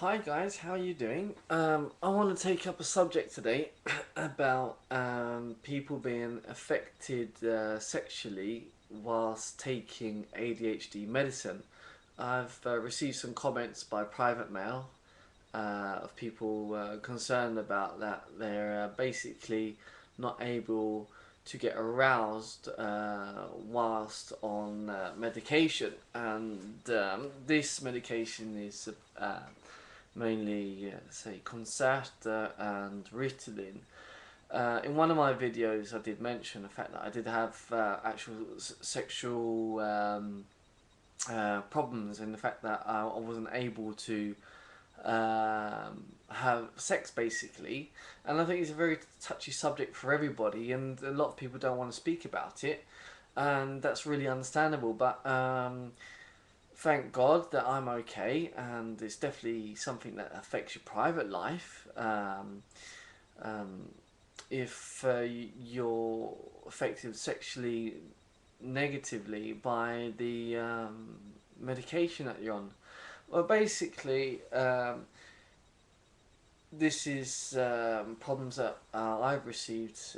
Hi guys, how are you doing? I want to take up a subject today about people being affected sexually whilst taking ADHD medicine. I've received some comments by private mail of people concerned about that. They're basically not able to get aroused whilst on medication, and this medication is mainly say Concerta and Ritalin. In one of my videos, I did mention the fact that I did have actual sexual problems, in the fact that I wasn't able to have sex basically, and I think it's a very touchy subject for everybody, and a lot of people don't want to speak about it, and that's really understandable. But thank God that I'm okay, and it's definitely something that affects your private life. Um, if you're affected sexually negatively by the medication that you're on, well, basically, this is problems that I've received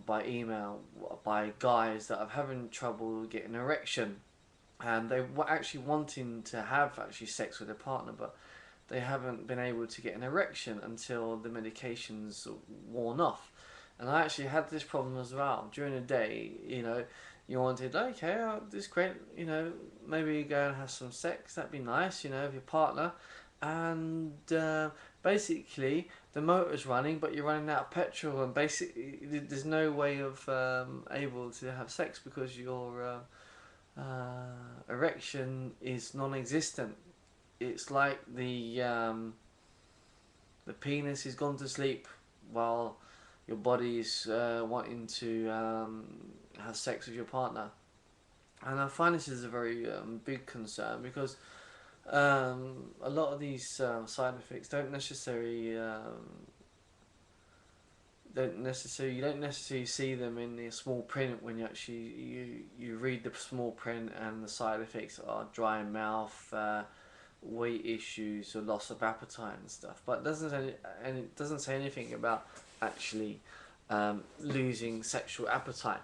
by email by guys that are having trouble getting erection, and they were actually wanting to have actually sex with their partner, but they haven't been able to get an erection until the medication's worn off. And I actually had this problem as well during the day. You wanted, okay, this is great, maybe go and have some sex, that'd be nice, with your partner, and basically the motor's running, but you're running out of petrol, and basically there's no way of able to have sex because your erection is non-existent. It's like the penis is gone to sleep while your body is wanting to have sex with your partner. And I find this is a very big concern because a lot of these side effects you don't necessarily see them in the small print when you read the small print, and the side effects are dry mouth, weight issues, or loss of appetite and stuff. But it doesn't say anything about actually losing sexual appetite.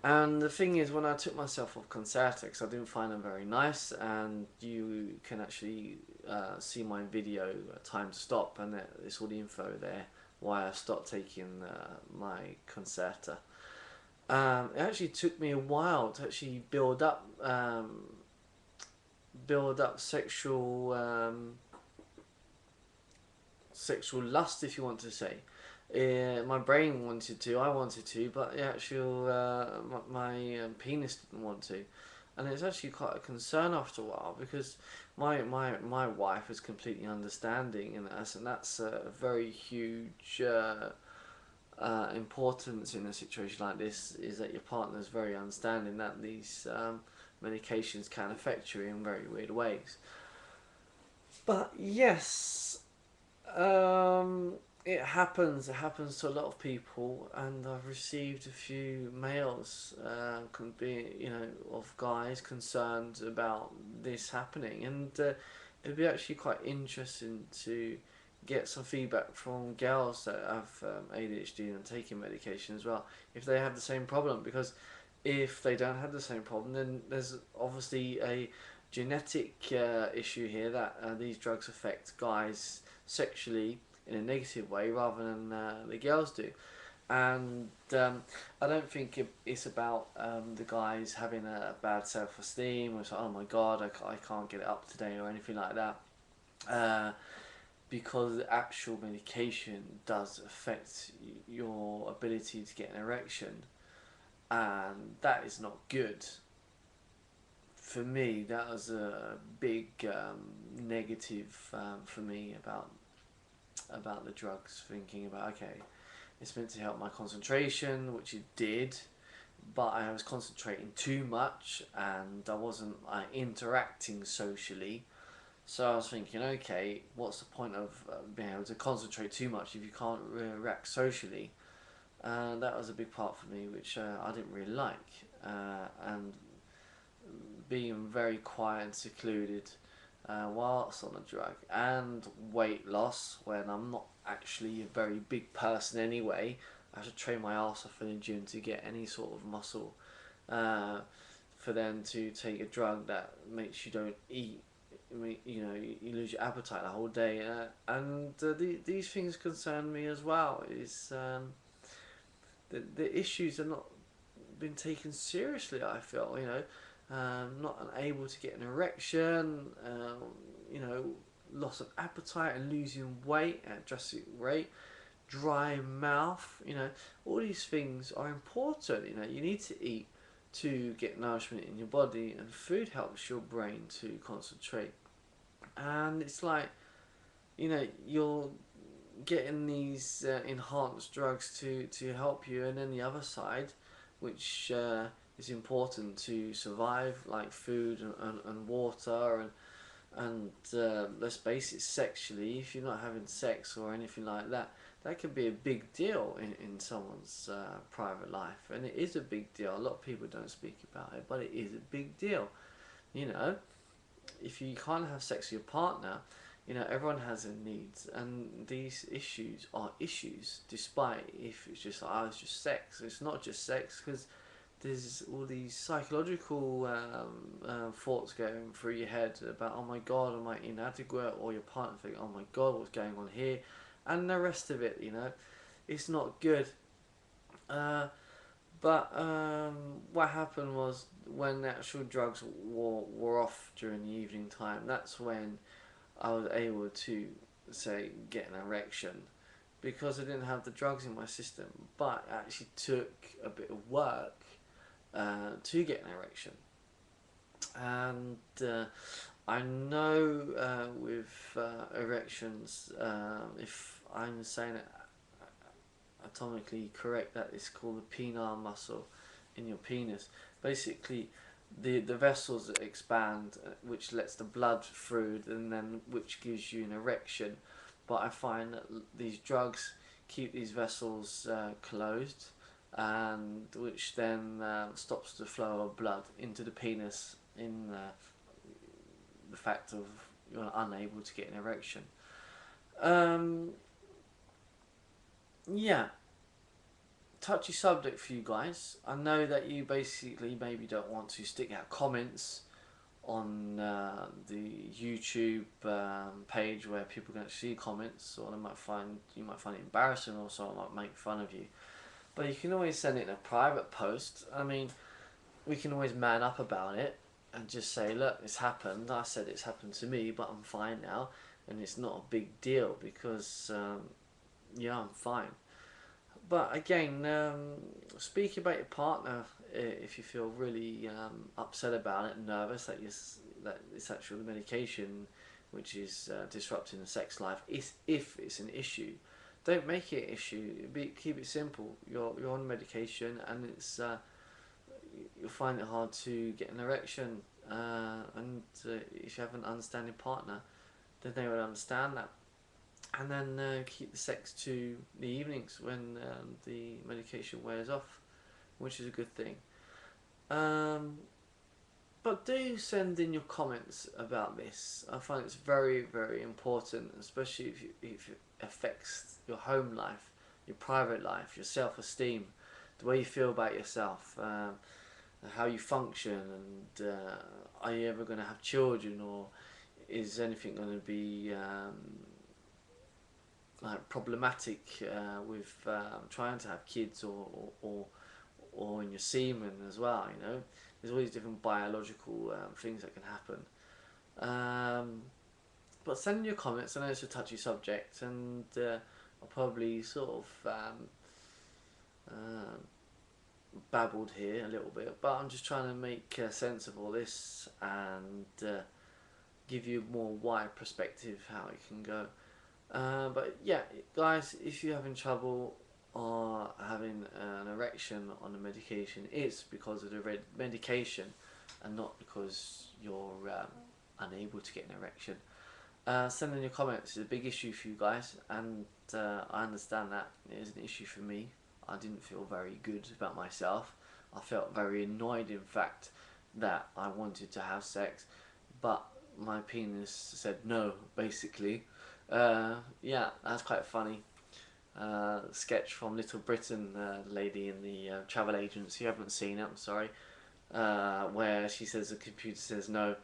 And the thing is, when I took myself off Concerta, because I didn't find them very nice, and you can actually see my video, Time to Stop, and there's all the info there why I stopped taking my Concerta. It actually took me a while to actually build up sexual lust, if you want to say. My brain wanted to, I wanted to, but the actual my penis didn't want to, and it's actually quite a concern after a while, because my wife is completely understanding in this, and that's a very huge importance in a situation like this, is that your partner is very understanding that these medications can affect you in very weird ways. But yes, it happens. It happens to a lot of people, and I've received a few mails, can be of guys concerned about this happening, and it'd be actually quite interesting to get some feedback from girls that have ADHD and taking medication as well, if they have the same problem. Because if they don't have the same problem, then there's obviously a genetic issue here, that these drugs affect guys sexually in a negative way rather than the girls do. And I don't think it's about the guys having a bad self-esteem, or it's like, oh my god, I can't get it up today, or anything like that. Because the actual medication does affect your ability to get an erection, and that is not good. For me, that was a big negative for me about the drugs. Thinking about, okay, it's meant to help my concentration, which it did, but I was concentrating too much, and I wasn't interacting socially. So I was thinking, okay, what's the point of being able to concentrate too much if you can't react socially? And that was a big part for me, which I didn't really like. And being very quiet and secluded whilst on a drug, and weight loss when I'm not actually a very big person anyway. I have to train my ass off in the gym to get any sort of muscle. Uh, for them to take a drug that makes you don't eat, you know, you lose your appetite the whole day, and these things concern me as well. Is the issues are not been taken seriously. I feel, you know, not unable to get an erection, you know, loss of appetite and losing weight at a drastic rate, dry mouth. You know, all these things are important. You know, you need to eat to get nourishment in your body, and food helps your brain to concentrate. And it's like, you know, you're getting these enhanced drugs to help you, and then the other side, which is important to survive, like food and water, and let's face it, sexually, if you're not having sex or anything like that, that can be a big deal in someone's private life, and it is a big deal. A lot of people don't speak about it, but it is a big deal. You know, if you can't have sex with your partner, you know, everyone has their needs, and these issues are issues, despite if it's just, oh, it's just sex. It's not just sex, because there's all these psychological thoughts going through your head about, oh my god, am I inadequate? Or your partner think, oh my god, what's going on here? And the rest of it, you know, it's not good. Uh, but what happened was, when the actual drugs were off during the evening time, that's when I was able to, say, get an erection, because I didn't have the drugs in my system. But it actually took a bit of work to get an erection. And I know with erections, if I'm saying it atomically correct, that is called the penile muscle in your penis. Basically, the vessels that expand, which lets the blood through, and then which gives you an erection. But I find that these drugs keep these vessels closed, and which then stops the flow of blood into the penis, in the fact of you're unable to get an erection. Um, yeah, touchy subject for you guys. I know that you basically maybe don't want to stick out comments on the YouTube page where people can actually see comments, or you might find it embarrassing, or someone might make fun of you. But you can always send it in a private post. I mean, we can always man up about it and just say, look, it's happened. I said it's happened to me, but I'm fine now, and it's not a big deal, because yeah, I'm fine. But again, speak about your partner if you feel really upset about it, nervous that that it's actually the medication which is disrupting the sex life. If it's an issue, don't make it an issue. Keep it simple. You're on medication, and it's you'll find it hard to get an erection. And if you have an understanding partner, then they will understand that. And then keep the sex to the evenings when the medication wears off, which is a good thing. Um, but do send in your comments about this. I find it's very, very important, especially if it affects your home life, your private life, your self-esteem, the way you feel about yourself, how you function, and are you ever going to have children, or is anything going to be like problematic with trying to have kids, or in your semen as well. You know, there's all these different biological things that can happen. But send in your comments. I know it's a touchy subject, and I'll probably sort of babbled here a little bit, but I'm just trying to make sense of all this, and give you a more wide perspective how it can go. But yeah, guys, if you're having trouble or having an erection on the medication, it's because of the medication, and not because you're unable to get an erection. Send in your comments. It's a big issue for you guys, and I understand that it is an issue for me. I didn't feel very good about myself. I felt very annoyed, in fact, that I wanted to have sex, but my penis said no, basically. Yeah, that's quite funny. Sketch from Little Britain, lady in the travel agency. You haven't seen it, I'm sorry. Where she says the computer says no.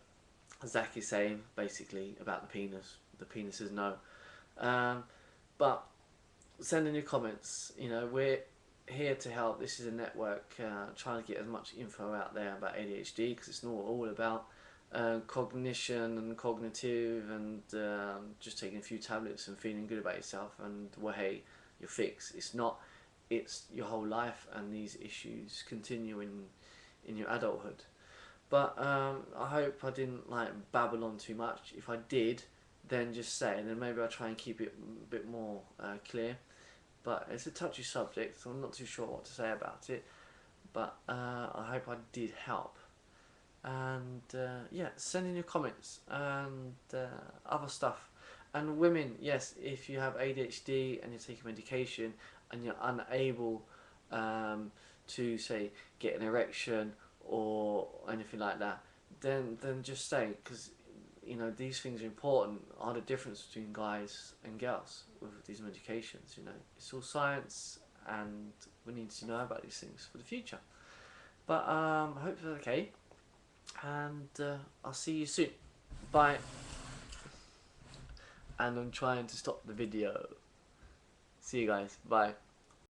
Zach is saying basically about the penis. The penis is no. Um, but send in your comments. You know, we're here to help. This is a network trying to get as much info out there about ADHD, because it's not all about cognition and cognitive and just taking a few tablets and feeling good about yourself and, well, hey, you're fixed. It's not. It's your whole life, and these issues continue in your adulthood. But I hope I didn't like babble on too much. If I did, then just say, and then maybe I'll try and keep it a bit more clear. But it's a touchy subject, so I'm not too sure what to say about it. But I hope I did help. And yeah, send in your comments and other stuff. And women, yes, if you have ADHD and you're taking medication and you're unable to, say, get an erection or anything like that, then just say, because you know these things are important. Are the difference between guys and girls with these medications? You know, it's all science, and we need to know about these things for the future. But I hope it's okay, and I'll see you soon. Bye. And I'm trying to stop the video. See you guys. Bye.